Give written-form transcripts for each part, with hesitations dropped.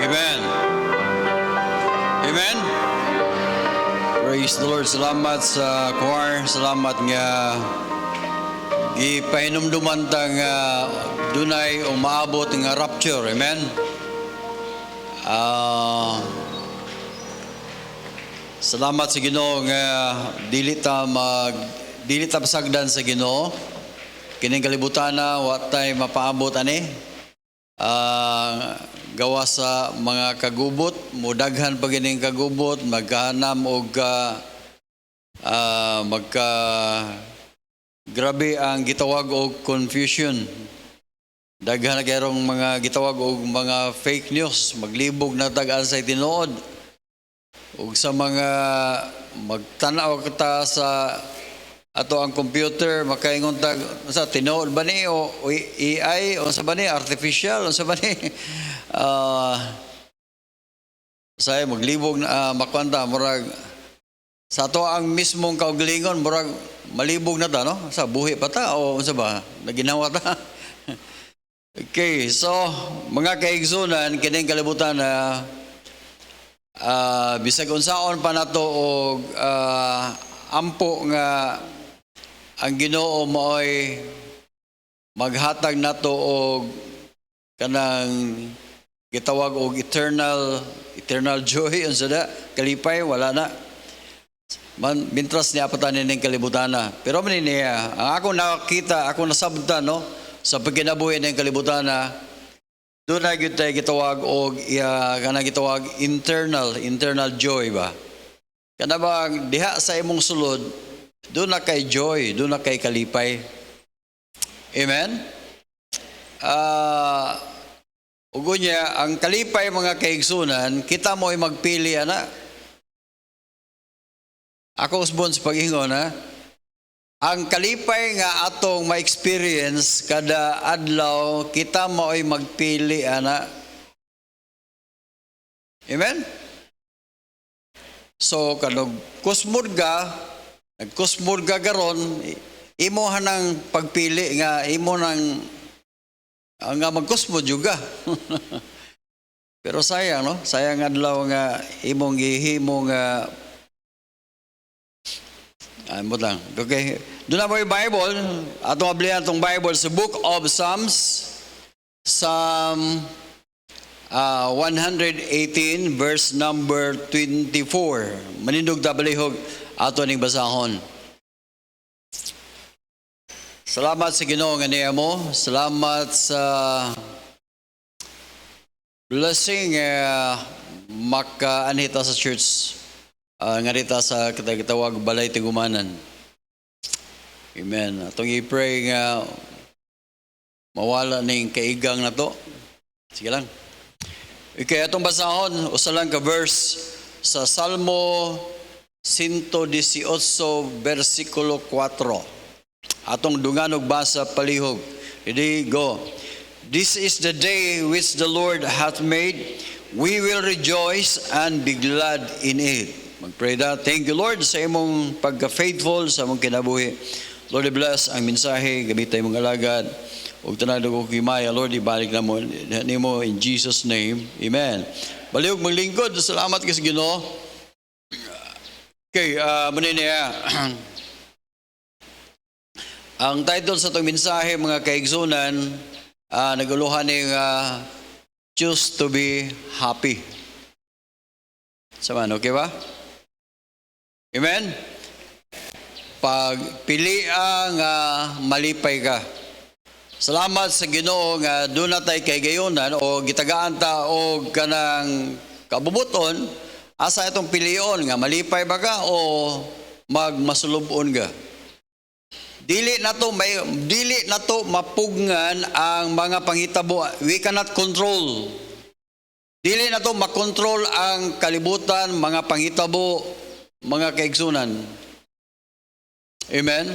Amen. Amen. Praise the Lord. Salamat sa choir. Salamat nga ipahinumduman ta nga dunay umaabot nga rapture. Amen. Salamat sa Ginoo nga dili ta pasagdan sa Ginoo. Kining kalibutan na wa tay mapaabot ani. Gawa sa mga kagubot, mudaghan pa gining kagubot, magkahanam og grabe ang gitawag og confusion. Daghan na kayong mga gitawag og mga fake news, maglibog na tag-an sa tinuod. Ug sa mga magtanaw ta sa ato ang computer, makaingon tag sa tinuod ba ni o AI o sa ba ni artificial o sa ba ni say maglibog na makwanta murag sa ato ang mismong kaugalingon murag malibog na ta no sa buhi pa ta o sa ba naginawa ta. Okay, so mga kaigsunan kining kalibutan na bisag unsaon pa nato og ampo nga ang Ginoo mo'y maghatag nato og kanang gitawag og eternal joy unsa da kalipay wala na mintras niya patanin ning kalibutan na. Pero man niya ang ako nakita ako nasabtan no sa pagkinabuhi ning kalibutan na doon na gyud tay gitawag og kanang gitawag internal joy ba kana ba diha sa imong sulod doon na kay joy doon na kay kalipay. Amen. Ugo niya, ang kalipay mga kaigsunan, kita mo ay magpili, ana. Ako usbon sa pag-ingon, ha? Ang kalipay nga atong ma-experience kada adlaw, kita mo ay magpili, ana. Amen? So, kanog nagkusmurga garon, imo hanang pagpili nga, imo nang nga magkusmo juga. Pero sayang no, sayang adlaw nga imong gihimo nga mo lang. Okay, doon na mo yung Bible. Atong ablihan tong Bible sa Book of Psalms, Psalm 118 verse number 24. Manindog tabalihog ato ning basahon. Salamat sa Ginoo nga niya mo. Salamat sa blessing makaanita sa church. Ngarita sa kitawag balay tigumanan. Amen. Atong i-pray nga mawala ning kaigang na to. Sige lang. Okay, atong basahon usa lang ka verse sa Salmo 118 versikulo 4. Atong dunganog basa palihog. Ready, go. This is the day which the Lord hath made. We will rejoice and be glad in it. Magpray da. Thank you, Lord, sa imong pagka-faithful sa imong kinabuhi. Lord, bless ang mensahe, gamitay mong alagad. Huwag tanadog o kimaya, Lord, ibalik na mo nimo in Jesus' name. Amen. Balihog maglingkod. Salamat kasi Ginoo. Okay, maniniya. Ang title sa itong mensahe, mga kaigsunan, naguluhan ng choose to be happy. Saman, okay ba? Amen? Pagpilian nga malipay ka. Salamat sa Ginoo nga doon na tayo kay gayunan o gitagaan ta o kanang kabubuton, asa itong pilion nga malipay ba ka o magmasulubon ka. Dili na to mapugngan ang mga panghitabo. We cannot control. Dili na to makontrol ang kalibutan, mga panghitabo, mga kaigsunan. Amen.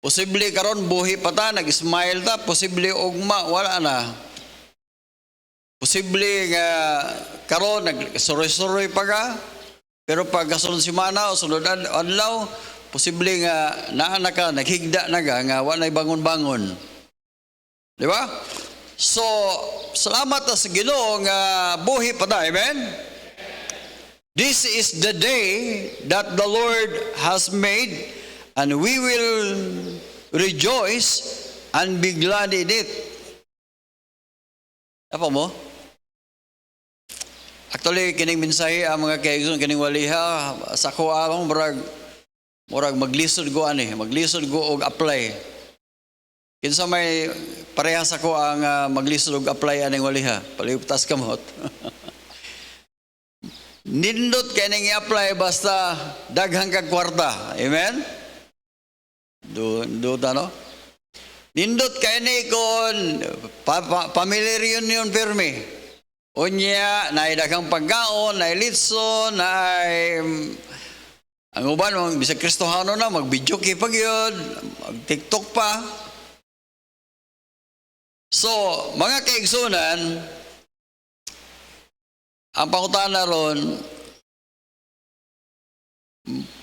Posible karon buhi pa ta, nag-smile ta, posible ugma wala na. Posible nga karon nag-suroy-suroy pa ka, pero pag kasunod semana o sunod adlaw posible nga naa na ka, naghigda na ka, nga walay bangon-bangon. Di ba? So, salamat sa Ginoo nga buhi pa ta. Amen? This is the day that the Lord has made, and we will rejoice and be glad in it. Apa mo? Actually, kining mensahe ang mga kaigsoon, kining waliha, sa ko akong murag maglisod ko maglisod ko og apply. Kinsa may parehas ako ang maglisod og apply aning waliha, paliptas kamot. Nindot kay ning i-apply basta daghang kag kwarta. Amen? Do no? Nindot kay ni kon family reunion pirmi. Unya na daghang pagkaon, na litson, na ang uban bisag Kristohano na mag-video kay pagyod, mag-TikTok pa. So, mga kaigsunan, ang pangutana ron,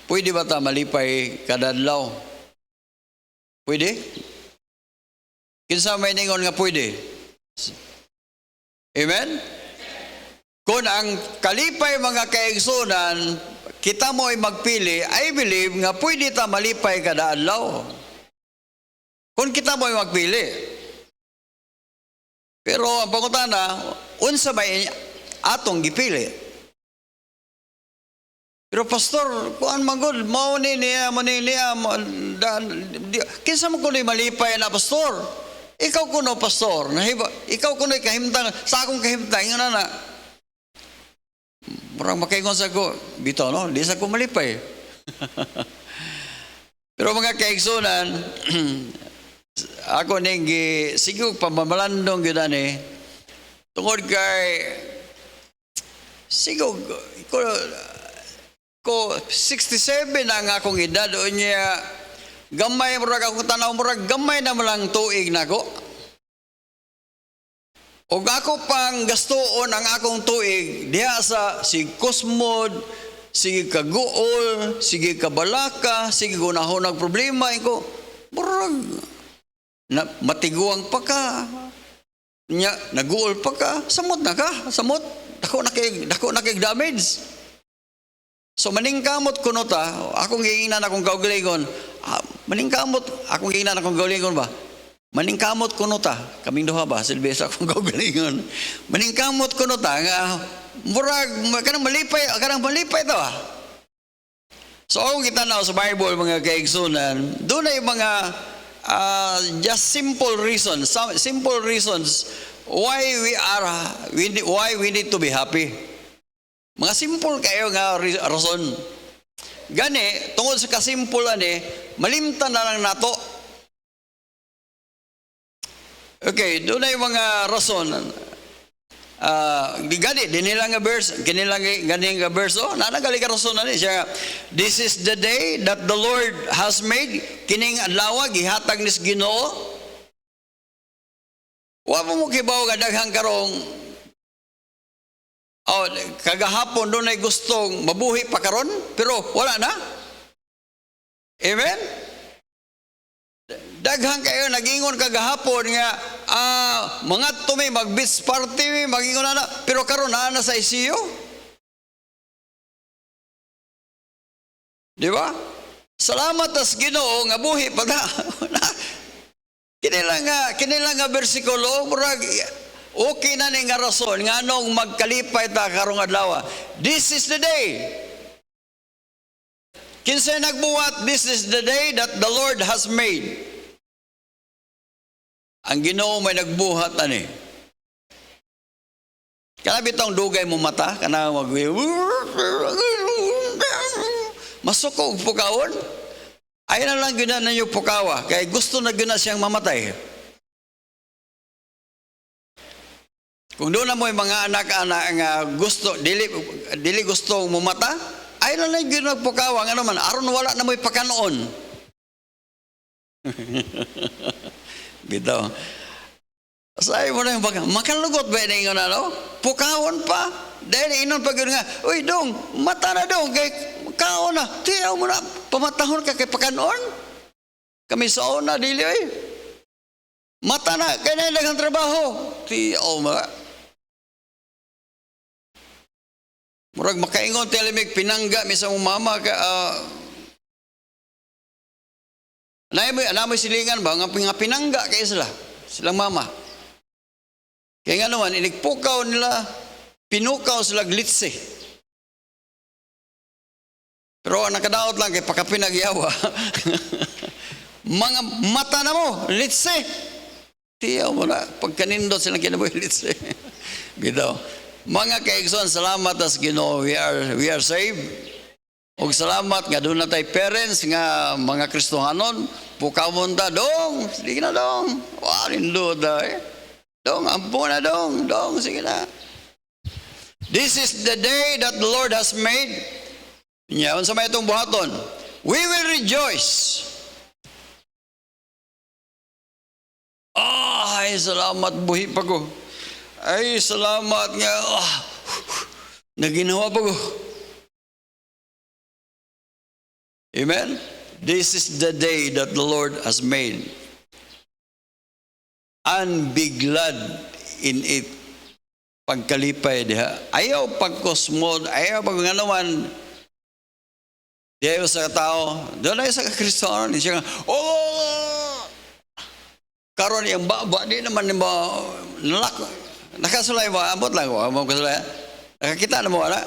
pwede ba ta malipay kada adlaw? Pwede? Kinsa may ningon nga pwede? Amen? Kung ang kalipay mga kaigsunan, kita mo ay magpili, I believe nga pwede ta malipay kada adlaw. Kung kita mo ay magpili. Pero ang pangutana, unsa may atong gipili? Pero pastor, kuan magod, mao ni niya, kinsa mo kuno'y malipay na pastor? Ikaw kuno pastor, ikaw kuno'y kahimtang, sa akong kahimtang, yun na. Murang makaingon sa ko, bitaw no, di sa ko malipay. Pero mga kaigsunan, ako ning siguro pamamalandong gyud ani tungod kay siguro ko 67 ang akong edad unya gamay murag ako tanaw murag gamay na lang tuig nako. Og ako pang gastuon ang akong tuig diha sa si Kusmod, sige kaguol, sige kabalaka, sige gunahon ng problema ko. Murag na matiguang pa ka, nya naguol pa ka, samot na ka, samot, dako na kay damage. So maningkamot kuno ta, akong giingnan akong kaugalingon, maningkamot akong giingnan akong kaugalingon ba? Maningkamot kuno ta, kaming duha ba, silbesa akong kaugalingon. Maningkamot kuno ta nga murag kanang malipay ta ba? So ako kita na sa Bible mga kaigsunan, doon ay mga just simple reasons why we need to be happy. Mga simple kayo nga rason. Gani tungod sa kasimple ani, malimtan na lang nato. Okay, doon ay mga rason. Gani dinila nga verse, gani nga verse nanagali ka rason ani siya. This is the day that the Lord has made, kining adlaw gihatag nis Ginoo. Wa mo kibaw nga daghang karong kagahapon doon ay gustong mabuhi pa karon pero wala na. Amen. Daghang kayo nagingon kagahapon nga mga tumi mag-beach party magingon na pero karon na sa ICU. Di ba? Salamat as Ginoo nga buhi pa ta. Kinilang nga bersikulo murag okay na ning nga rason nga anong magkalipay ta karong adlaw. This is the day. Kinsa nagbuhat, this is the day that the Lord has made. Ang Ginoo may nagbuhat ani. Kana bitong dugay mo mata, kana masukog pukawon. Ay na lang gina ninyo pukawa kay gusto na gina siyang mamatay. Kung doon na mo yung mga anak-anak nga gusto dili gusto mumata, ay na lang gina pukawa nga naman aron wala na mo pakanoon. Bitaw. Say mo na yung baga, makalugot ba na yung ano? Pukawon pa. Dahil inon pag nga, uy dong, mata na dong, kay kaon na. Tiyaw mo na, pamatahon ka kay pakanon. Kami sa na, dili eh. Mata na, kaya na ilang trabaho. Tiyaw mga. Murag makaingon, telemig, pinangga, misang mama ka, namoy silingan ba, nga pinangga kayo sila, silang mama. Kaya nga naman, inikpukaw nila, pinukaw sila glitse. Pero nakadaot lang kay pakapinagyawa. Mga mata na mo, litse. Tiyaw mo na, pagkanindot silang kinabuhi, litse. Bitaw. Mga kaigsoon, salamat as Ginoo, we are saved. Og salamat nga doon na tayo parents nga mga Kristohanon, pukawon ta dong, sige na dong. Wow, lindo tayo. Dong, ampo na dong, sige na. This is the day that the Lord has made. Unsa may itong buhaton? We will rejoice. Ay, salamat, buhi pa ko. Ay, salamat nga. Naginawa pa ko. Amen? This is the day that the Lord has made. And be glad in it. Pagkalipay diha. Ayaw pagkosmod, ayaw pag nga naman, diyaw sa tao, doon ay sa Kristohanon, siya nga, karon yung baba, di naman nakasulay mo, ambot lang ko, nakakita na mo, wala?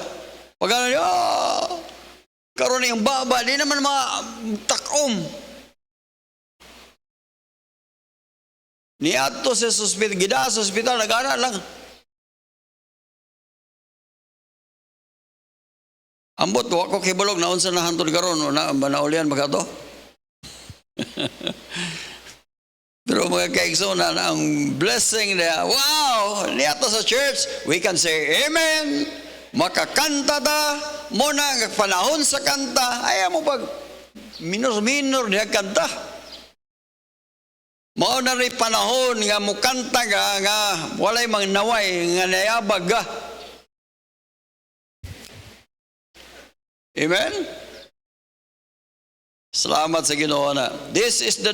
Pag ano niyo, karon yung baba, di naman mga takom. Ni ato sa hospital, gida sa hospital, nag-ana lang. Ambot, wako kibalog, naon sa nahantod karon, naulian ba ka to? Pero mga kaigsunan, ang blessing na, wow, niyato sa church, we can say, amen, makakanta ta, muna ang panahon sa kanta, ayaw mo pag minor niya kanta. Mao na rin panahon nga mukanta nga walay mang naway, nga nayabag ka. Amen? Salamat sa Ginoo na. This is the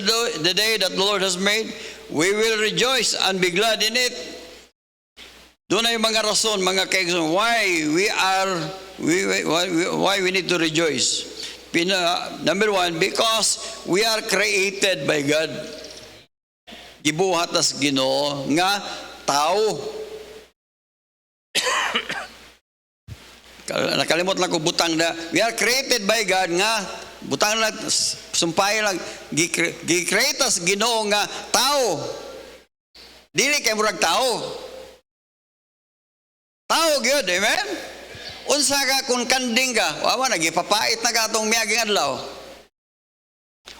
day that the Lord has made. We will rejoice and be glad in it. Doon ay mga rason, mga kaigsoon, why we need to rejoice. Number one, because we are created by God. Gibuhat as Ginoo nga tao. Nakalimot lang ko butang na, we are created by God nga butang lang, sumpay lang, gi-create as Ginoo nga tao. Dili kay murag tao. Tao gyud, amen? Unsa ka kung kanding ka, wawa nagipapait na ka atong miyaging adlaw.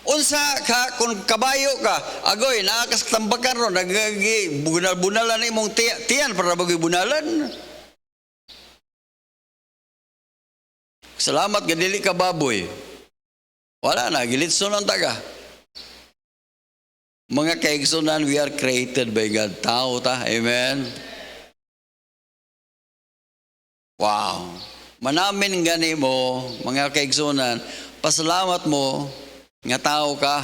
Unsa ka kung kabayo ka, agoy naakas tambakan ron, nagagi bunal-bunalan imong tiyan para bagoy bunalan. Salamat nga dili ka baboy. Wala na, gilitson ang taga. Mga kaigsunan, we are created by God. Tao ta, amen? Wow. Manamin gani mo, mga kaigsunan, pasalamat mo, nga tao ka.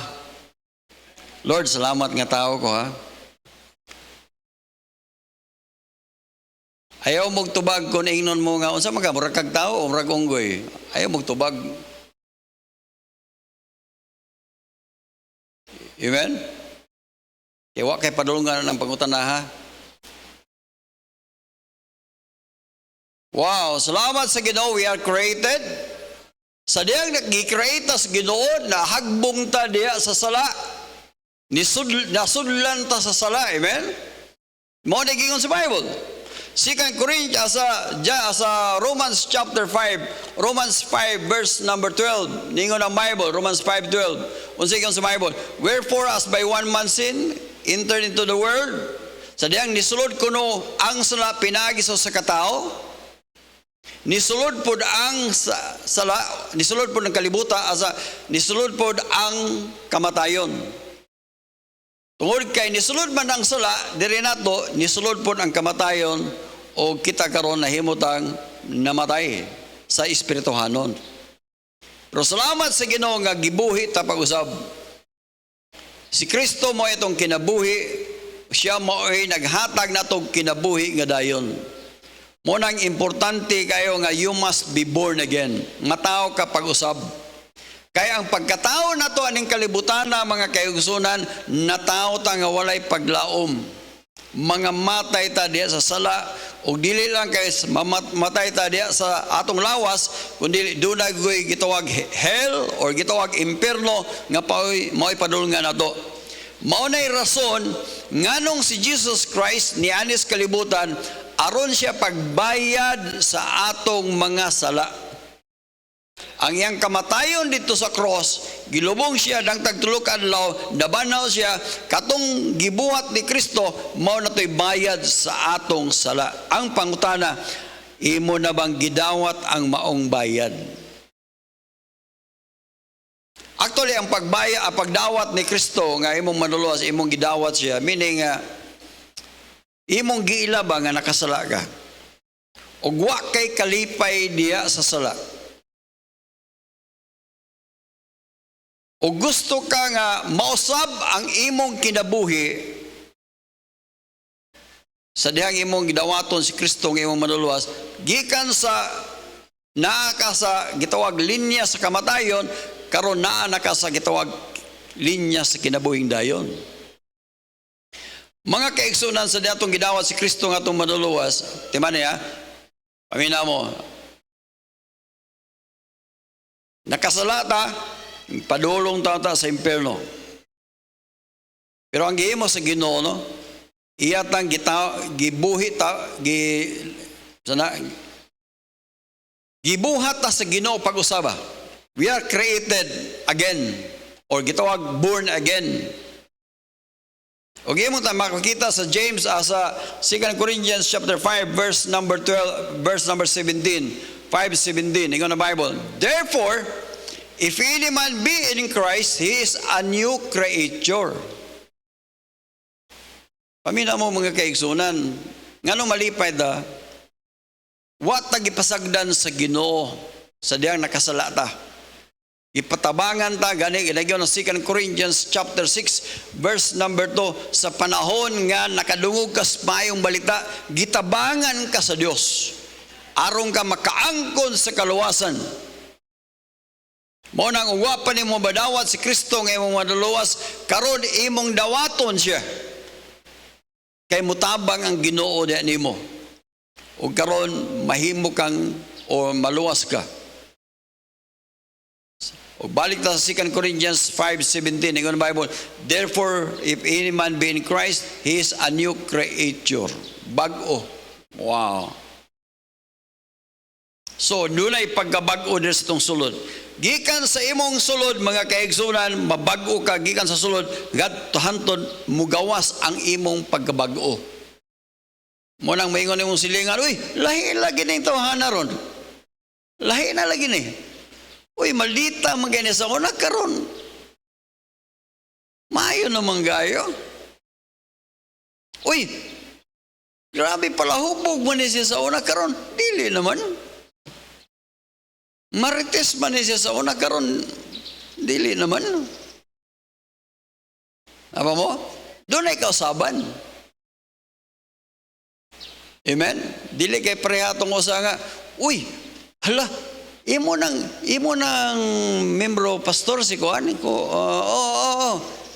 Lord, salamat nga tao ko, ha? Ayaw mong tubag kung ingnon mo nga, unsa maka, murag kag tao o murag unggoy. Ayaw mong tubag. Amen? Kaya wa kay padulungan ng pangutanaha. Wow, salamat sa Ginoo, we are created. Sa diyang nag-create as Ginoo, nahagbong ta diya sa sala. Nasudlan ta sa sala, amen? Mo nagingon sa Bible. 2 Corinthians sa Romans chapter 5, Romans 5 verse number 12. Ningon ang Bible, Romans 5:12. Unsa sa Bible? Wherefore as by one man sin entered into the world, sa diyang nisulod kuno ang sala pinagi sa katao, nisulod pod ang sala, nisulod pod ang kalibutan, asa nisulod pod ang kamatayon. Tungod kay nisulod man ang sala, diri nato nisulod pod ang kamatayon o kita karon nahimutang namatay sa espirituhanon. Pero salamat sa Ginoo nga gibuhi ta pag-usab. Si Kristo mo itong kinabuhi siya mao'y naghatag natong kinabuhi nga dayon. Mo nang importante kayo nga you must be born again. Matao ka pag-usab. Kaya ang pagkatao nato aning kalibutan na mga kaigsunan, natao ta nga walay paglaom. Mga matay ta diya sa sala, o dili lang kay matay ta diya sa atong lawas, kundi dunay gitawag hell or gitawag impierno nga mao'y padulngan nato. Maunay rason nganong si Jesus Christ ni anis kalibutan aron siya pagbayad sa atong mga sala. Ang iyang kamatayon dito sa cross, gilubong siya ng tagtulo ka adlaw, nabanaw siya, katong gibuhat ni Kristo, mao na to'y bayad sa atong sala. Ang pangutana, imo na bang gidawat ang maong bayad? Actually, ang pagdawat ni Kristo nga imong manuluwas, imong gidawat siya, meaning imong giila ba nga nakasala ka? O wa kay kalipay diya sa sala. O gusto ka nga mausab ang imong kinabuhi sa dihang imong gidawaton si Kristo nga imong manuluwas, gikan sa naa ka sa gitawag linya sa kamatayon, karon naa na ka sa gitawag linya sa kinabuhing dayon. Mga kaigsunan sa datong gidawat si Kristo nga itong manuluwas, timan niya, pamina mo, nakasalata, padulong ta sa impierno. Pero ang gihimo sa Ginoo, no, iyatang gibuhi ta, gibuhat ta sa Ginoo pag-usaba. We are created again, or gitawag born again. O gihimo ta makakita sa James sa 2 Corinthians chapter 5 verse number 12, verse number 17, 5:17 ingon na Bible. Therefore, if any man be in Christ, he is a new creature. Pamina mo mga kaigsunan, ngano malipay da, what tagipasagdan sa Ginoo sa diyang nakasalata. Ipatabangan ta, gani, ilagyan ng 2 Corinthians chapter 6, verse number 2, sa panahon nga nakadungog ka sa mayong balita, gitabangan ka sa Dios, aron ka makaangkon sa kaluwasan. Mo nang uwa pa nimo badawat si Kristo nga imong maduluwas, karon imong dawaton siya. Kay mutabang ang Ginoo diha nimo. Ug karon mahimo kang o maluwas ka. O balik ta sa 2 Corinthians 5:17 ingon ang Bible, therefore if any man be in Christ, he is a new creature. Bag-o. Wow. So dunay pagkabag-o diri sa tong sulod. Gikan sa imong sulod mga kaigsunan, mabag-o ka gikan sa sulod, ngadto hantod mugawas ang imong pagkabag-o. Mo nang maingon imong silingan, uy, lahi lagi ning tawhana ron. Lahi na lagi ni. Uy, maldita man gani sa una karon. Maayo naman gayo. Uy, grabe pala hubog man siya sa una karon. Dili naman. Marites man siya sa una karon. Dili naman. Apa mo? Doon ay kausaban. Amen? Dili kay prehatong usa nga, uy, hala, imo nang membro pastor si kuan ko.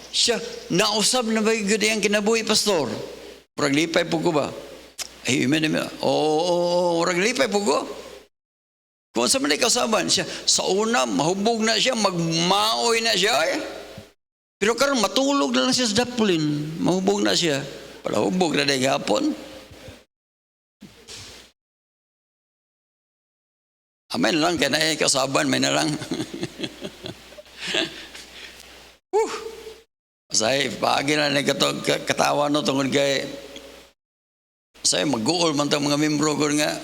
Siya nausab na ba gyud ang kinabuhi pastor? Murag lipay po ko ba? Ay, amen. Murag lipay po ko. Kung sa man kausaban siya, sa una mahubog na siya, magmaoy na siya. Pero karon matulog na lang siya sa daplin, mahubog na siya. Pala hubog na dahil hapon. Amen lang, kaya na kausaban, may na lang. Masay, paagi na katawa no, tungkol kay, masay, mag-goal man itong mga membro ko nga,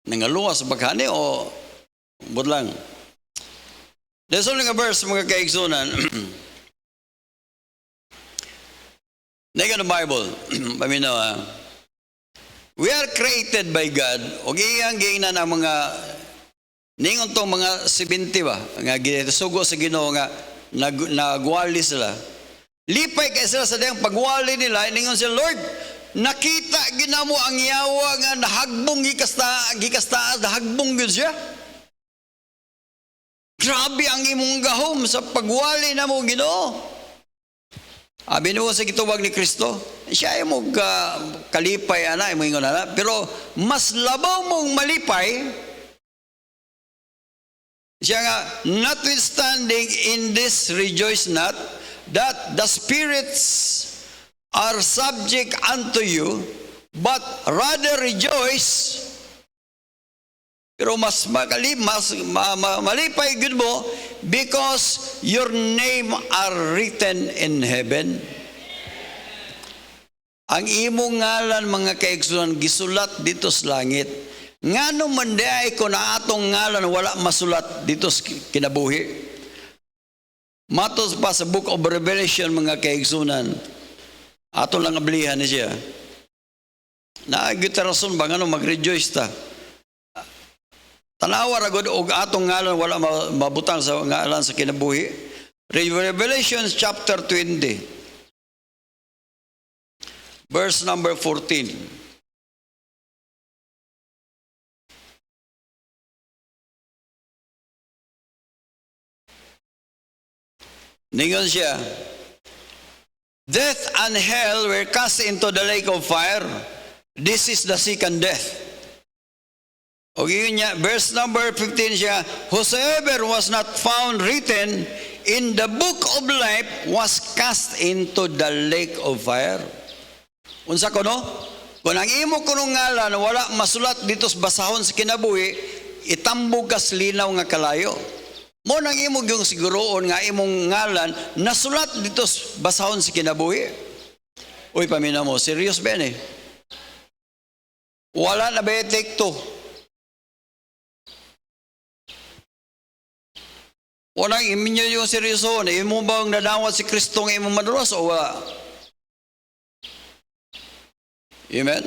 nangaluwas sa baghani o budlang. There's only a verse, mga kaigsunan. Nega ng Bible, paminaw we are created by God. O giyang na ng mga ningon tong mga 70 ba nga gisugo sa Ginoo nga nagwali sila. Lipay kay sila sa dayang pagwali nila, ningon sila, Lord, nakita ginamo ang yawa nga nahagbong gikasta nahagbong gyud siya. Grabe ang imong gahom sa pagwali namo Ginoo. Abi mo sa gituwag ni Kristo, siya ay mo kalipay ana imo ingon ana, pero mas labaw mong malipay siya nga, notwithstanding in this rejoice not, that the spirits are subject unto you, but rather rejoice. Pero mas malipay gud mo because your name are written in heaven. Ang imong ngalan mga kaigsunan gisulat dito sa langit. Ngano man day ko na atong ngalan wala masulat dito sa kinabuhi. Matos pa sa Book of Revelation mga kaigsunan. Ato lang ablihan ni siya. Naagita rason ba ngano mag-rejoice ta? Tanawa ra gud og atong ngalan wala mabutang sa ngalan sa kinabuhi. Revelation chapter 20. Verse number 14. Ningon siya, death and hell were cast into the lake of fire. This is the second death. Okay, niya, verse number 15 siya, whosoever was not found written in the book of life was cast into the lake of fire. Unsa ko no? Kung ang imo kunong ngalan wala masulat dito sa basahon sa kinabuhi, itambog kas linaw nga kalayo. Mo nang imong yung siguroon nga imong ngalan nasulat dito basahon sa kinabuhi. Uy, pamina mo, serious ba eh? Wala na ba take to? Wala iminyo yung seryoso na imo bang nadawat si Kristo nga imong madulas o wala? Amen?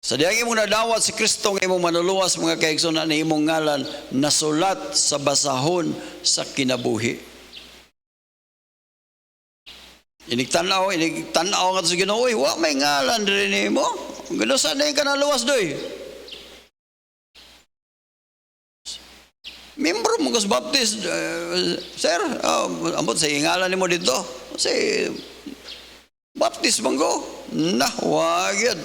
Sa diyang imong nadawat si Kristo nga imong manuluwas mga kaigsunan na imong ngalan nasulat sa basahon sa kinabuhi. Inigtanaw nga sa Ginoo, wa may ngalan diri nimo. Gano sa day ka naluwas doy? Membro mo kas baptist, sir, ambot sa ngalan nimo dito. Say baptist manggo. Nah, wag yun.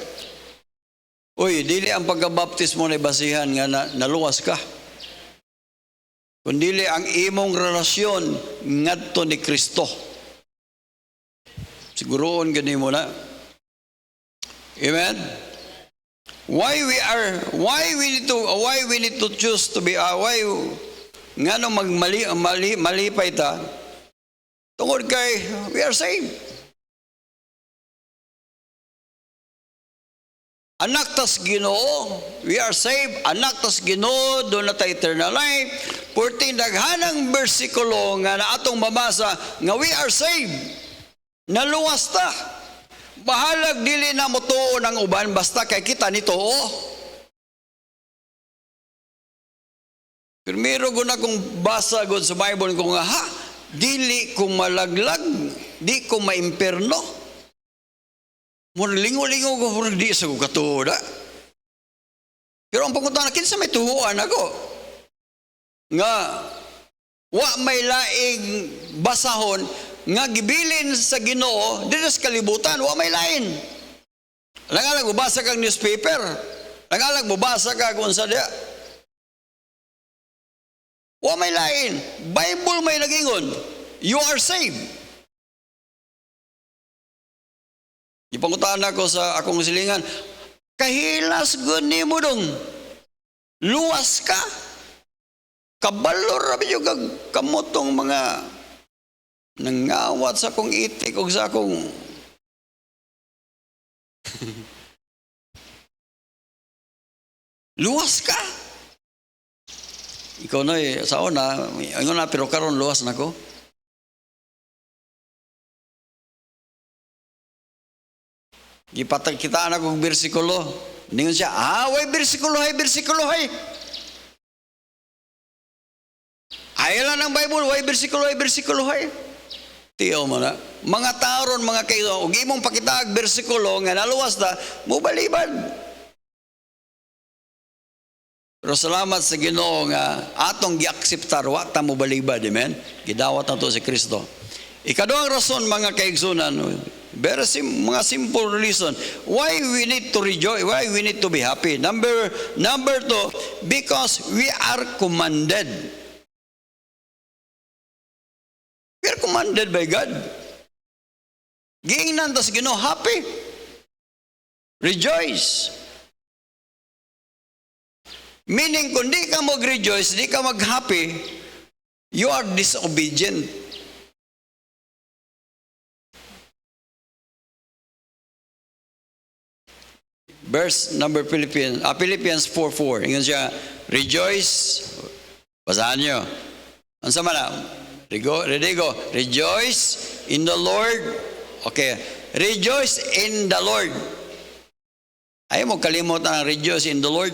Uy, dili ang pagkabaptis mo na basihan nga naluwas ka. Kundili ang imong relasyon ngadto ni Kristo. Siguroon gani mo na. Amen. Why we need to choose to be why ngano malipay ta tungod kay we are saved. Anak tas Ginoo, we are saved. Anak tas Ginoo, doon na tayo eternal life. Purting daghanang bersikulo nga na atong mabasa nga we are saved. Naluwas ta. Bahalag dili na mo tuo ng uban basta kay kita nito. Primero ko na kung basa gud sa Bible ko nga dili ko malaglag, di ko maimperno. Muna lingo-lingo ko puro di sa katuda. Pero ang pagpunta na kinsa may tuhuan ako. Nga, wa may laing basahon, nga gibilin sa Ginoo, dito sa kalibutan, wa may lain. Langalag mo basa kang newspaper. Langalag mo basa kang unsa dia. Wa may lain. Bible may nagingon. You are saved. Ipangutaan ako sa akong silingan, kahilas guni mo dong, luwas ka, kabalor rabi yung kamotong mga nangawat sa akong itik o sa akong luwas ka. Ikaw na sa una, ingon na pero karon luwas na ko. Gipatag kita anak kong bersikulo. Ningon siya, way bersikulo hay. Ayaw lang ng Bible, way bersikulo hay. Tiyo mo na. Mga taron, mga kayo, ug imong pakitaag bersikulo nga naluwas ta, mubalibad. Pero salamat sa Ginoo nga atong giakseptar wa ta mubalibad, amen. Gidawat nato si Kristo. Ikaduhang rason mga kaigsunan, mga simple reason why we need to rejoice, why we need to be happy. Number 2, because we are commanded. We are commanded by God. Giingnan ta sa Ginoo, happy. Rejoice. Meaning, kung di ka mag-rejoice, di ka mag-happy, you are disobedient. Verse number Philippians 4:4. Ingon siya, rejoice. Basahan nyo. Ano sa mana? Redigo. Rejoice in the Lord. Okay. Rejoice in the Lord. Ayaw mo kalimutan ang rejoice in the Lord.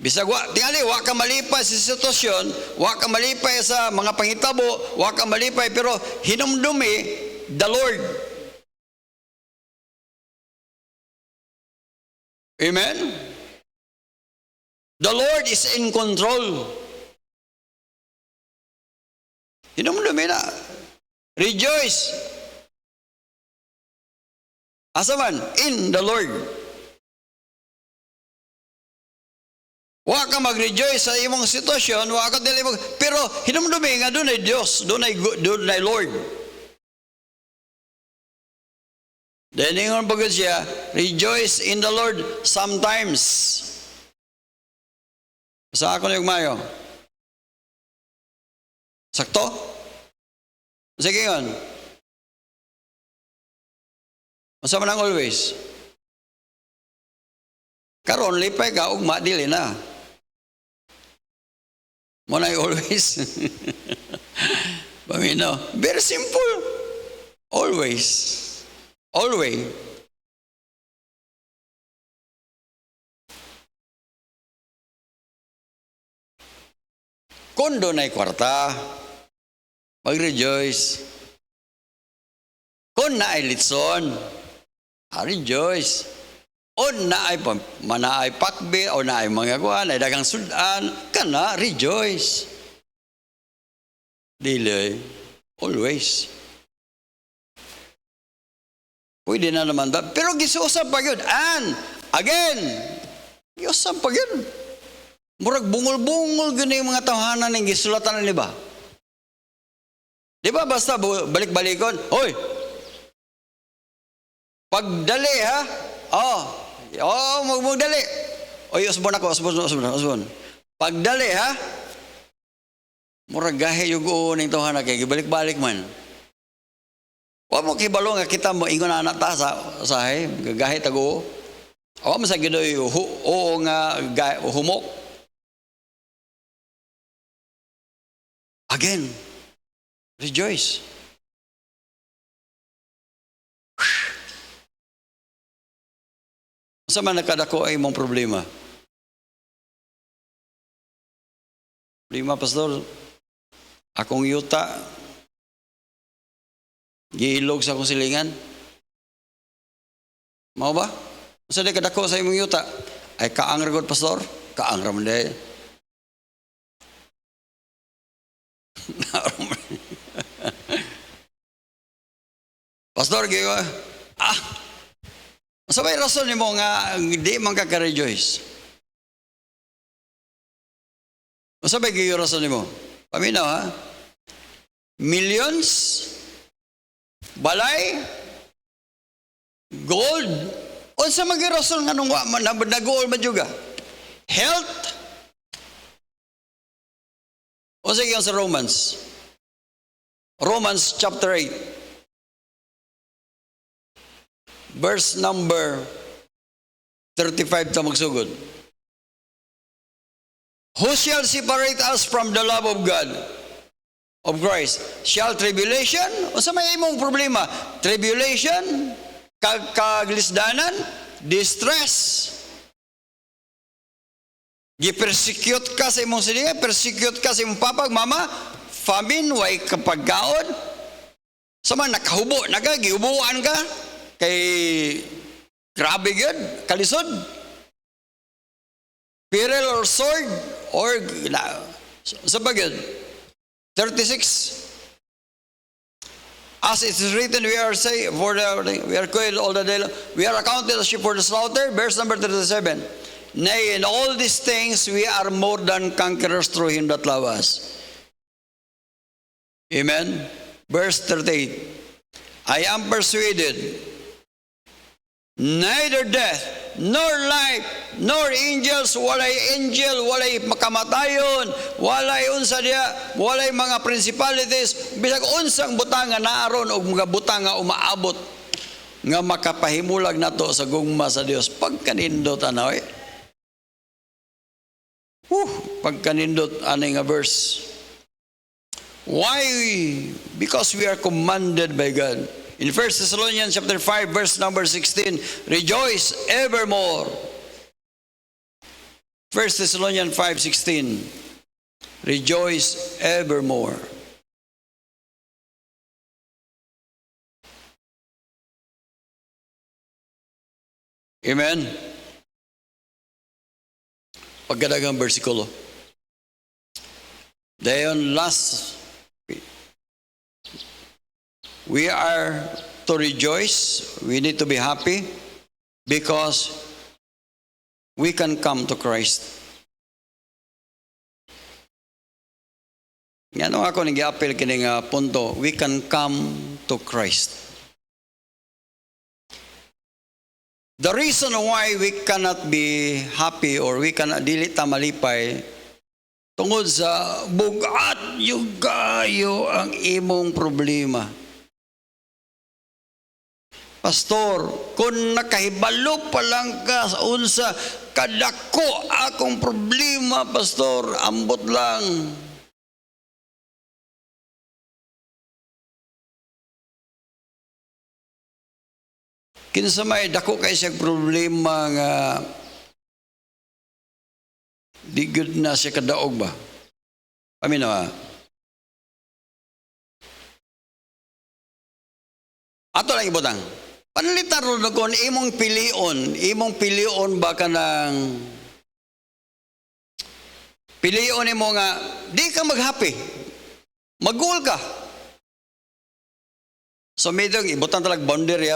Bisag tingali, wa ka malipay sa sitwasyon, wa ka malipay sa mga pangitabo, wa ka malipay, pero hinumdumi the Lord. Amen? The Lord is in control. Hinumdumi na. Rejoice. Asa man? In the Lord. Wa ka mag-rejoice sa imong sitwasyon, wa ka dili pero hinumdumi nga doon ay Diyos, doon ay Lord. Then ingon pagod siya, rejoice in the Lord sometimes. Sa ako na yung mayo. Sakto? Sige yun. Masama nang always. Karon lipay ka, ugma, dili na. Muna always. Pamino. Very simple. Always. Always. Kung doon ay kwarta, mag-rejoice. Kung na ay litson, rejoice. O na ay pakbe, o na ay mga kuhan, ay dagang sudan, kana, rejoice. Dili, always. Pwede na naman ba? Pero gisusap pa yun. And, again, gisusap pa yun. Murag bungol-bungol gano'n yung mga tahanan ng gisulatan na ba? Di ba basta balik-balikon? Hoy! Pagdali ha? Magdali. Oy, usbon ako, usbon. Pagdali ha? Murag gahe yung uunang tahanan kay gibalik-balik man. Wa mo kibalo nga kita mo ingon anak ta sa usahay, gagahi tago. Awa mo sa gidoy oo nga humok. Again, rejoice. Sa man nakadako ay mong problema. Problema, pastor. Akong yuta giilog sa akong silingan. Mao ba? Sa di kadako sa imong yuta, ay kaang ragod pastor, kaang raman day. Pastor, giwa, sabay rason ni mo nga di man ka rejoice. Sabay giyo rason ni mo. Paminaw ha? Millions, balay, gold, o sa mag-irasol nga nung nag-goal madyoga, health, o sige sa Romans chapter 8, verse number 35 ta magsugod. Who shall separate us from the love of God, of Christ? Shall tribulation? O sa may imong problema? Tribulation? Kaglisdanan? Distress? Gi-persecute ka sa imong silingan? Persecute ka sa imong papag, mama? Famine? Way kapagkaon? Sama nakahubo, nagagiubuan ka kay grabe gud, kalisod. Peril or sword or sa bagay 36. As it is written, we are killed all the day long. We are accounted as sheep for the slaughter. Verse number 37. Nay, in all these things we are more than conquerors through him that love us. Amen. Verse 38. I am persuaded neither death, nor life, nor angels, walay angel, walay makamatayon, walay unsa diya, walay mga principalities, bisag unsang butanga naaron og mga butanga umaabot nga makapahimulag nato sa gugma sa Dios pagkanindot anaw. Pagkanindot ani nga verse. Why? Because we are commanded by God. In 1 Thessalonians chapter 5, verse number 16, rejoice evermore. 1 Thessalonians 5:16, rejoice evermore. Amen. Pagkadagang versikulo. Dayon last, we are to rejoice, we need to be happy because we can come to Christ. Nga ako nag-i-appeal kini nga punto, we can come to Christ. The reason why we cannot be happy or we cannot dili ta malipay tungod sa bugat yung kayo ang imong problema. Pastor, kung nakahibalo pa lang ka sa unsa, kadako akong problema, pastor, ambot lang. Kinsa may dako kay siyang problema nga di good na siya kadaog ba? Paminawa. Ato lang ibutang. Panalitan ron kon imong pilion ba ka ng pilion mo nga di ka mag-happy. Mag-goal ka. So medyo ibutang talag boundary,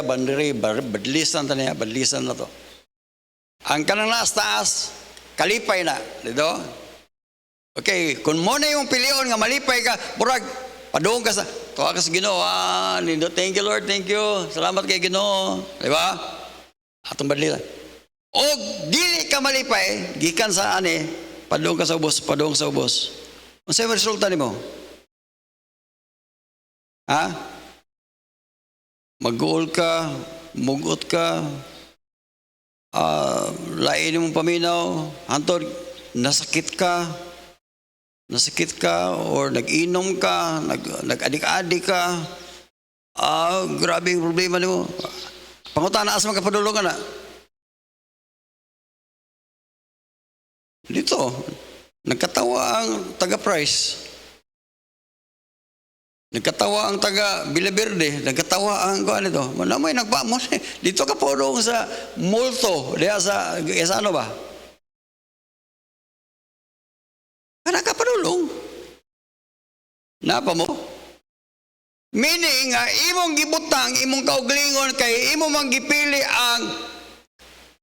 badlisan na to. Ang kanang taas, kalipay na, dito. Okay, kung mo na yung pilion nga malipay ka, burag padung ka sa tuwa ka sa Ginoo. Nindo, thank you Lord, thank you. Salamat kay Ginoo. Di ba? Atong badlisan. O dili ka malipay, gikan sa ani, padung ka sa ubos. Unsay resulta nimo? Ha? Mag-goal ka, mugot ka, lain mong paminaw, hantod, nasakit ka, or nag-inom ka, nag-adik-adik ka, grabe yung problema mo. Pangutana, asa magkapadulong ka na? Dito, nagkatawa ang taga-Price. Nagkatawa ang taga Villaverde, nagkatawa ang kuan nito. Manamay nagpamon. Dito ka purong sa multo, diya sa ano ba? Kana ka padulong. Napa mo? Meaning nga imong gibutang, imong kauglingon kay imo man gipili ang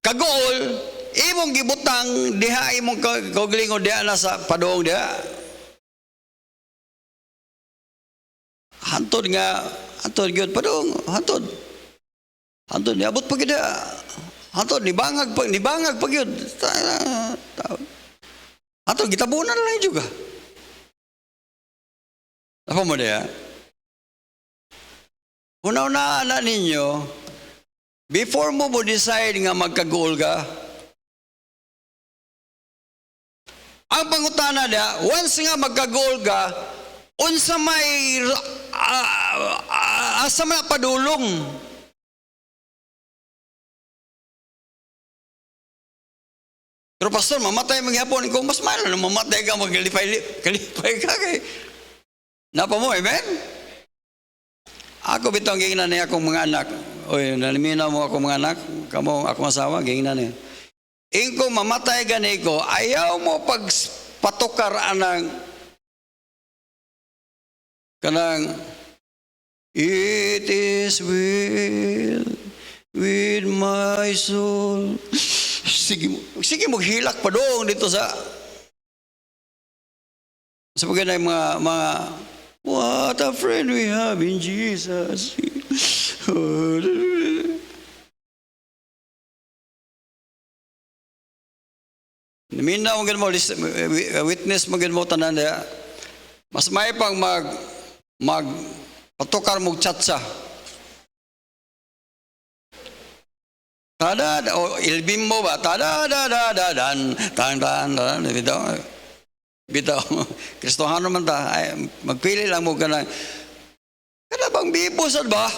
kagool, imong gibutang diha imong kauglingon diha na sa padung diha. Hantod gyud padung, hantod niabot pa gid. Hantod nibangag pa gyud. Hantod gitabunan lang juga. Apa mo dia? Una-una na ninyo, before mo decide nga magka-goal ka, ang pangutana dia, once nga magka-goal ka, unsa may asa man padulong. Pero pastor, mamatay maghapon ko, mas mahal na mamatay ka, kalipay ka kay napa mo, amen? Ako bitong gingnan niya akong mga anak. Oy, naliminaw mo akong mga anak. Kamo akong asawa, gingnan niya. Ingko mamatay gani ko, ayaw mo pag patukar anang kanang it is well with my soul. Sige mo hilak pa doon dito sa pagganay mga what a friend we have in Jesus. Minaw mo mo witness mo mo tanan dia. Mas may pang mag patukar mo chatsa. Tada o ilbim mo ba tada dan bitaw Kristohano man ta ay, magpili lang mo kana bang bibo sad ba?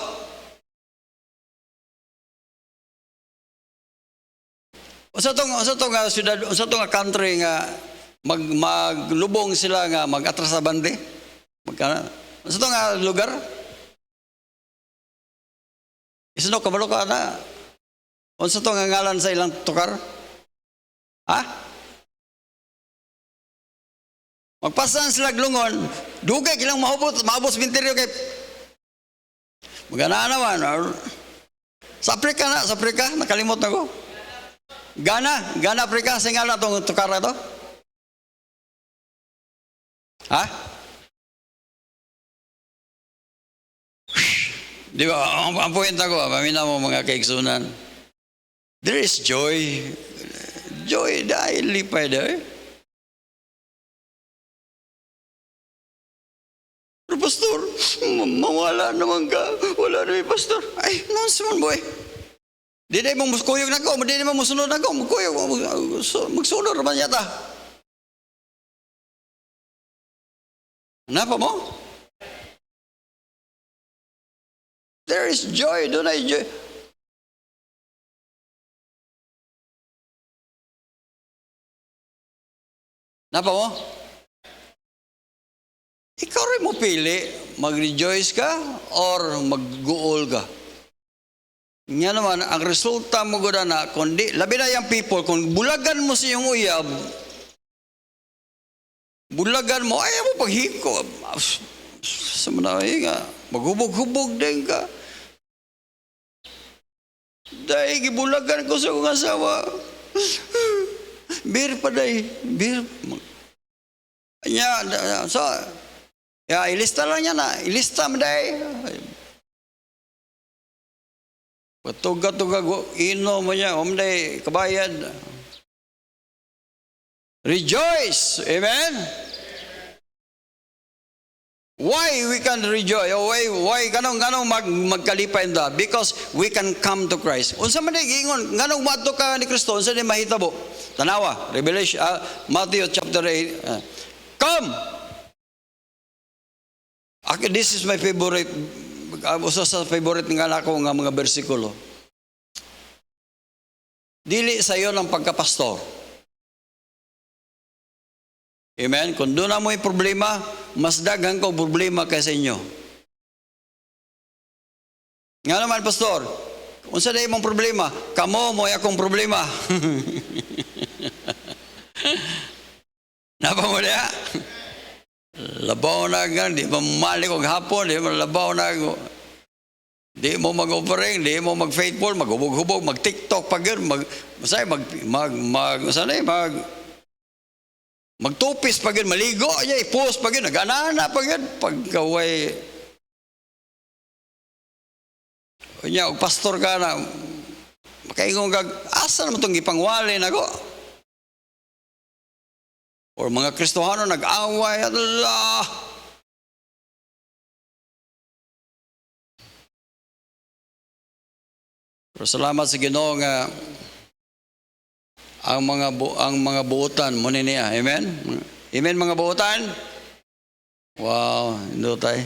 Sa tong syudad, sa tong country nga maglubong sila nga mag-atras sa bande. Sa tong lugar. Isno kabalo ka na. Unsa tong ngalan sa ilang tukar? Ha? Magpasan sila glungon, dugay kilang maubos binteryo kay magana naman. Sa Africa nakalimot na ko. Gana Africa, singal na itong tukara to? Ha? Di ba, ang point ako, pamina mo mga kaigsunan. There is joy. Joy dahil lipay dahil. Pero pastor, mawala naman ka. Wala na pastor. Ay, nonsense boy. Di na mong muskuyog na ko, di na mong musunod na ko, magsunod naman yata. Napa mo? There is joy, doon ay joy. Napa mo? Ikaw rin mo pili, mag-rejoice ka or mag-guol ka. Nga naman, ang resulta mo gud na, kundi, labi na yung people, kung bulagan mo sa iyong uyab, bulagan mo, ayaw mo paghiko. Sa manaway nga, maghubog-hubog din ka. Dahil gibulagan ko sa kong asawa. Bir pa dahi, bir. So, ilista lang niya na, ilista mo dahi. Patuga-tuga, ino mo niya, umday, kabayad. Rejoice! Amen? Why we can rejoice? Why ganong magkalipay da? Because we can come to Christ. Unsa man giingon, ganong maadto ka ni Kristo, unsa ni mahitabo? Tanawa, Revelation, Matthew chapter 8. Come! This is my favorite. Usa sa favorite nga nako nga mga bersikulo. Dili sa iyo ng pagkapastor. Amen? Kung doon na mo yung problema, mas daghang ko problema kaysa inyo. Nga naman, pastor, unsa na imong problema? Kamo mo akong problema. Napa mo niya? Labaw na nga, di mo malik og hapon, di mo labaw na ako. Di mo mag-offering, di mo mag-faithful, mag-hubog-hubog, mag-tiktok pag yun, magtupis pag yun, maligo, post pag yun, nag-anana pag yun, pagkaway. Kanya, og pastor ka na, makaingong asa naman itong ipangwalin ako. Or mga Kristohano nag-away, Allah. Pero salamat sa Ginoo nga ang mga buotan mo niya. Amen? Amen mga buotan? Wow, hindi tayo.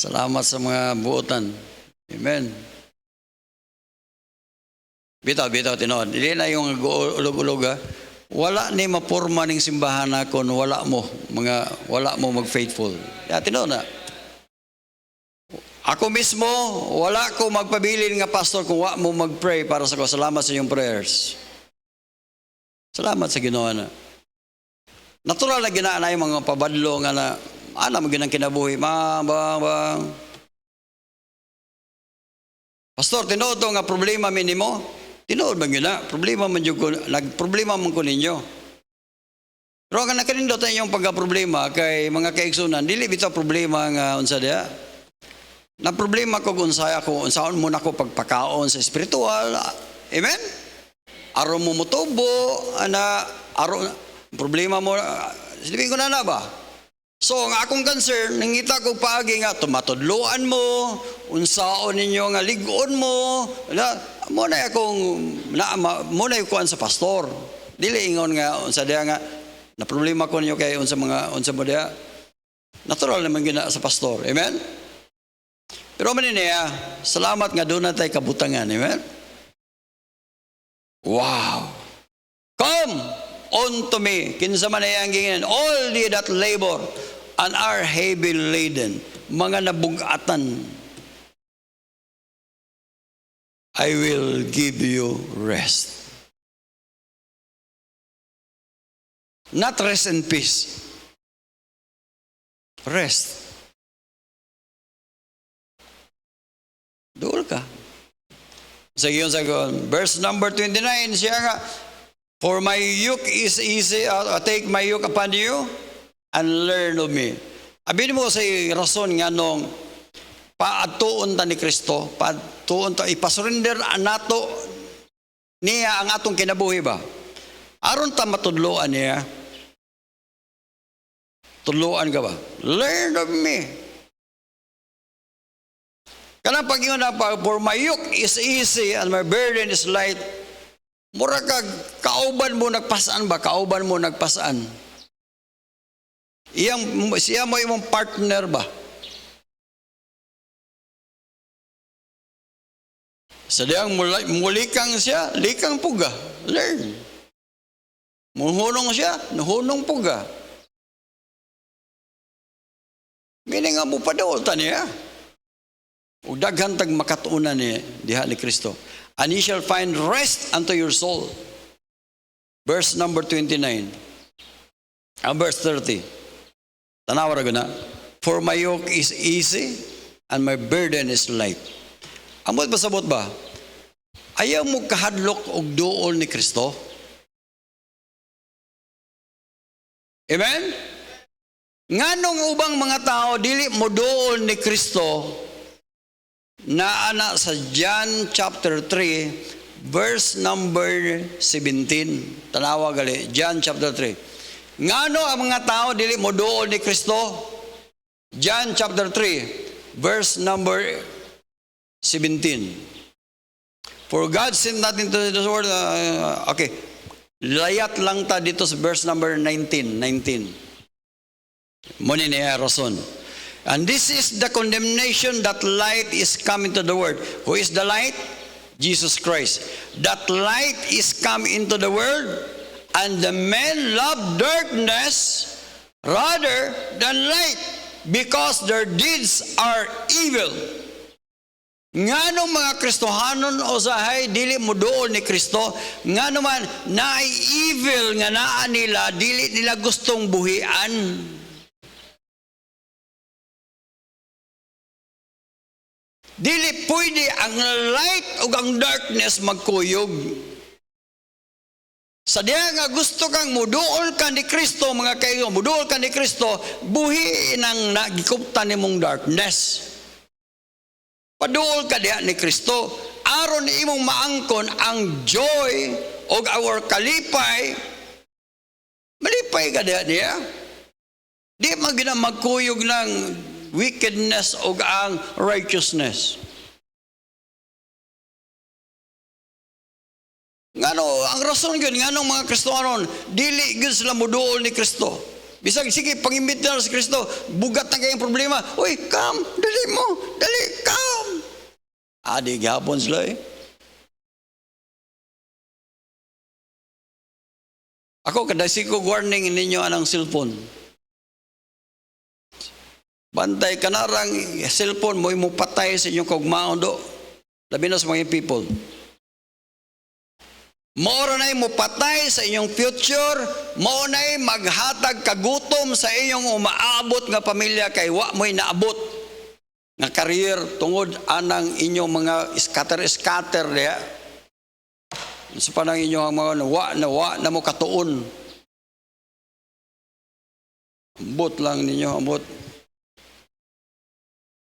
Salamat sa mga buotan. Amen. Bitaw, tinood. Hindi na yung ulog-ulog ha. Wala ni mapurma ng simbahan ako wala mo mag-faithful. Tinood na. Ako mismo, wala ko magpabilin nga pastor kung wa mo mag-pray para sa ko. Salamat sa iyong prayers. Salamat sa Ginoo na. Natural na ginaan yung mga pabadlo nga na ana mo ginang kinabuhi. Pastor, tinuod to nga problema minimo. Tinuod man gina. Problema man jud ko, nagproblema man ko ninyo. Pero nga nakanindot yung pagka-problema kay mga kaigsunan, dili bitaw problema nga unsa dia. Na problema ko kung unsaon mo na ko pagpakaon sa espiritual. Amen? Araw mo mutubo, problema mo, silipin ko na ba? So, ang akong concern, nangita ko paagi nga, tumatudluan mo, unsaon ninyo nga ligon mo, muna yung kuhan sa pastor. Dili ingon nga, unsa dia nga, na problema ko ninyo kay unsa mo dia. Natural naman gina sa pastor. Amen? Pero niya, salamat nga doon na tayo kabutangan. Amen? Wow! Come unto me, kinsa man ay ang gingin, all ye that labor and are heavy laden, mga nabugatan, I will give you rest. Not rest and peace. Rest. Dool ka. Sa iyon sa verse number 29, siya nga, for my yoke is easy, take my yoke upon you, and learn of me. Abin mo sa rason nga nung paatuon ta ni Kristo, paatuon ta, ipasurrender nato niya ang atong kinabuhi ba? Aron ta matudloan niya. Tudloan ka ba? Learn of me. Kanang pag-ingon na pa, for my yoke is easy and my burden is light. Mura ka, kauban mo nagpasaan ba? Kauban mo nagpasaan. Siya mo imong partner ba? Sa diyang mulikang siya, likang puga. Learn. Muhunong siya, nuhunong puga. Meaning nga mo padulta niya. O daghan tag makatuunan ni diha ni Kristo. And ye shall find rest unto your soul. Verse number 29. And verse 30. Tanawa ra guna. For my yoke is easy and my burden is light. Amot pasabot ba? Ayaw mo kahadlok og duol ni Kristo? Amen? Nganong ubang mga tao dili mo duol ni Kristo? Naana sa John chapter 3 verse number 17. Tanawa gali, John chapter 3. Ngano ang mga tao dili mo duol ni Kristo? John chapter 3 verse number 17. For God sent not into this world. Okay. Layat lang ta dito sa verse number 19. Muna niya rason. And this is the condemnation that light is come into the world. Who is the light? Jesus Christ. That light is come into the world, and the men love darkness rather than light, because their deeds are evil. Ngano mga Kristohanon o sahay dili mo duol ni Kristo, ngano man naay evil nga naa nila, dili nila gustong buhian. Dili pwede ang light o ang darkness magkuyog. Sa diya nga gusto kang muduol ka ni Kristo, mga kaibigan, muduol ka ni Kristo, buhi nang nagikuptan nimong darkness. Paduol ka diya ni Kristo, aron imong maangkon ang joy o our kalipay, malipay ka diya. Di magkuyog ng wickedness o ang righteousness. Ngano, ang rason yun, nganong mga Kristohanon, dili yun sila muduol ni Kristo. Bisag, sige, pag-imbit na si Kristo, bugat na kayong problema. Uy, come, dali mo, dali, come. Adi, gihapon sila eh. Ako, kadasi ko warning ninyo anang cellphone. Bantay ka narang cellphone mo, mo patay sa inyong kaugmaon do. Labi na sa mga people. Mao na mo patay sa inyong future, mao na maghatag kagutom sa inyong umaabot nga pamilya kay wa mo'y naabot nga career tungod anang inyong mga scatter diha. Sa panang inyong mga wa na mo katuon. Ambot lang ninyo, ambot.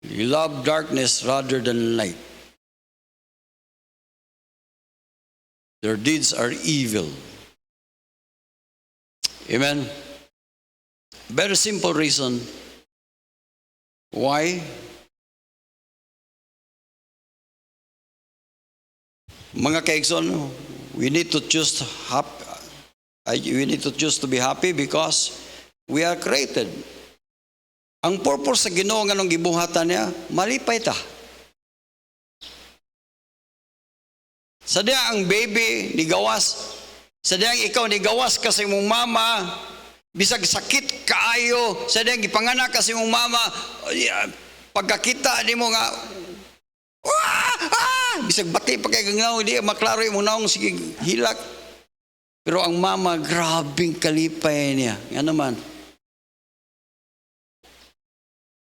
You love darkness rather than light. Their deeds are evil. Amen. Very simple reason why mga kaigsoon, we need to choose to be happy because we are created. Ang purpose sa Ginoo nga nung gibuhatan niya, malipay ta. Sadya ang baby ni gawas, sadya ikaw ni gawas ka sa imong mama, bisag sakit kaayo, sadya gipanganak ka sa imong mama, pagkakita nimo nga bisag bati pa kay gangaw, hindi maklaro imong naong sige hilak. Pero ang mama grabing kalipay niya. Nga naman.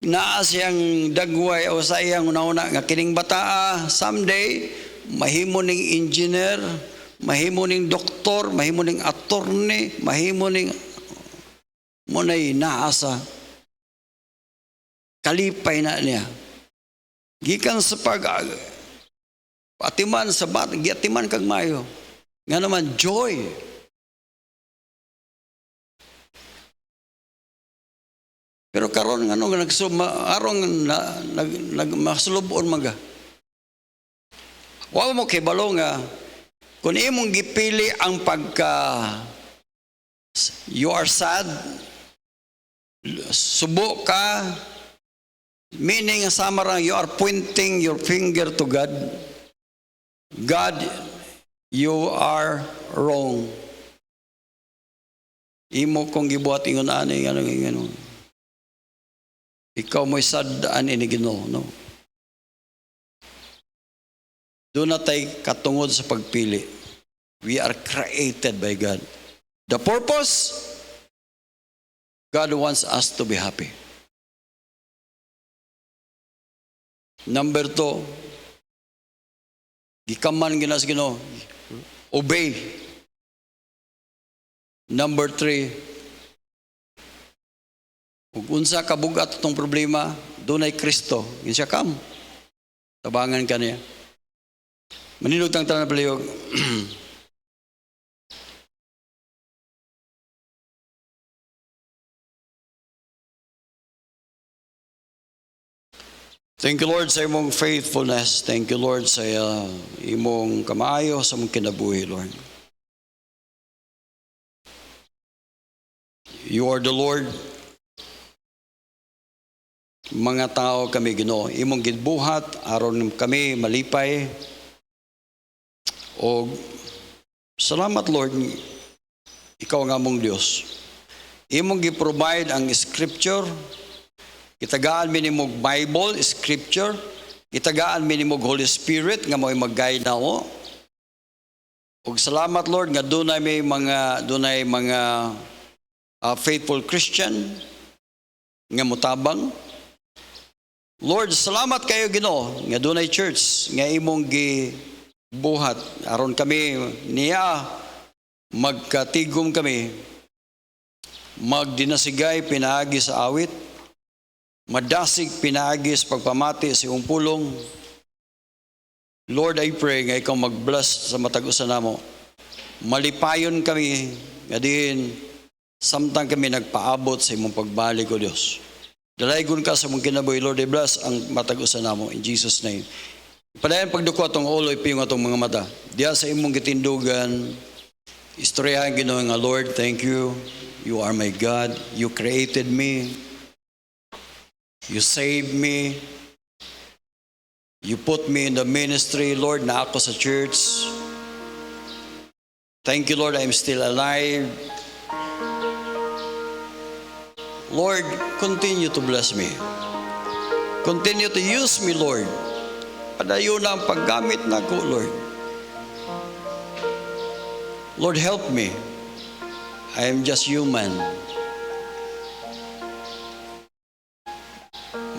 Naa siyang dagway o sa iyang una-una nga kining bata someday mahimo ning engineer, mahimo ning doktor, mahimo ning attorney, mahimo ning munay naasa. Kalipay na niya. Gikan sa atiman sa bata, giatiman kag mayo. Nga naman joy. Pero karon nga nung nagmasulubon maga. Wa mo kay balo nga kung imong gipili ang you are sad, subo ka, meaning samarang you are pointing your finger to God. God, you are wrong. Imo kong gibuhat ingon ani ngano. Ikaw mo'y saddaan ini Ginoo, no? Doon na tayo katungod sa pagpili. We are created by God. The purpose, God wants us to be happy. Number 2, gikaman ginas Ginoo, obey. Number 3, ug unsa kabugat itong problema, dunay Kristo, ginsya kam. Tabangan ka niya. Maninod tang tanan palihog. Thank you, Lord, sa imong faithfulness. Thank you, Lord, sa imong kamaayo sa imong kinabuhi, Lord. You are the Lord. Mga tao kami Ginoo, imong gidbuhat aron kami malipay. O salamat, Lord, ikaw nga mong Dios. Imong gi-provide ang scripture. Itagaan mi nimog Bible, scripture. Itagaan mi nimog Holy Spirit nga mo'y mag-guide namo. Og salamat, Lord, nga dunay mga faithful Christian nga mutabang. Lord, salamat kayo Ginoo nga dunay church nga imong gibuhat aron kami niya magkatigom kami, magdinasigay pinaagi sa awit, madasig pinaagi sa pagpamati sa iyong pulong. Lord, I pray nga ikaw mag-bless sa matag-usan namo. Malipayon kami nga diin samtang kami nagpaabot sa imong pagbalik o Dios. Dalaygon ka sa mong kinabuhi, Lord, I bless ang matag-usan namo in Jesus' name. Padayon pagduko atong ulo, ipiyong atong mga mata. Diya sa imong gitindugan, istoryahan Ginoo nga, Lord, thank you. You are my God. You created me. You saved me. You put me in the ministry, Lord, na ako sa church. Thank you, Lord, I'm still alive. Lord, continue to bless me. Continue to use me, Lord. Padayon na ang paggamit na ko, Lord. Lord, help me. I am just human.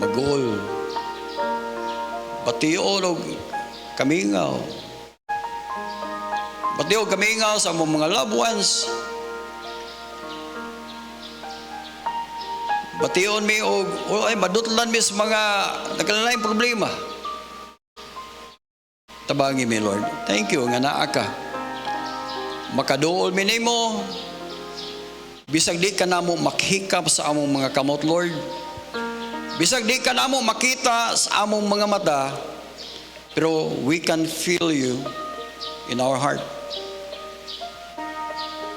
Magol. Bation o kamingaw. Bation o kamingaw sa mga loved ones. Bation mi o ay madutlan mi sa mga nagkalalayang problema. Tabangi mi, Lord. Thank you nga naa ka. Makaduol mi nimo. Bisag di ka namo makhikap sa among mga kamot, Lord. Bisag di ka namo makita sa among mga mata, pero we can feel you in our heart.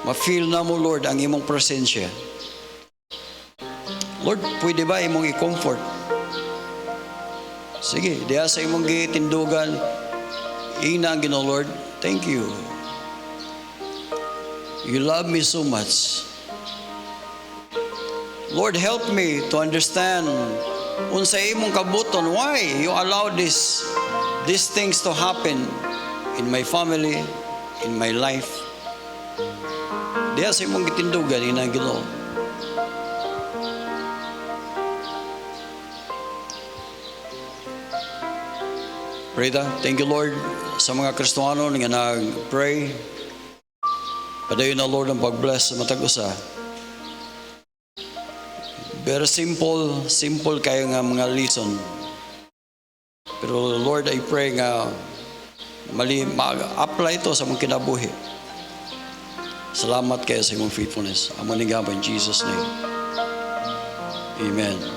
Ma-feel na mo, Lord, ang imong presensya. Lord, pwede ba imong i-comfort? Sige, diya sa imong gitindugan, ina ang Ginoo, Lord. Thank you. You love me so much. Lord, help me to understand unsa imong kabuton, why you allow these things to happen in my family, in my life. Diya sa imong gitindugan, ina ang Ginoo. Rita, thank you, Lord, sa mga Kristiyano nga nag-pray. Padayon na, Lord, ang pag-bless sa matag usa. Very simple kayo nga mga lesson. Pero Lord, I pray nga ma-apply ito sa mong kinabuhi. Salamat kayo sa imong faithfulness. Among nigaba in Jesus' name. Amen.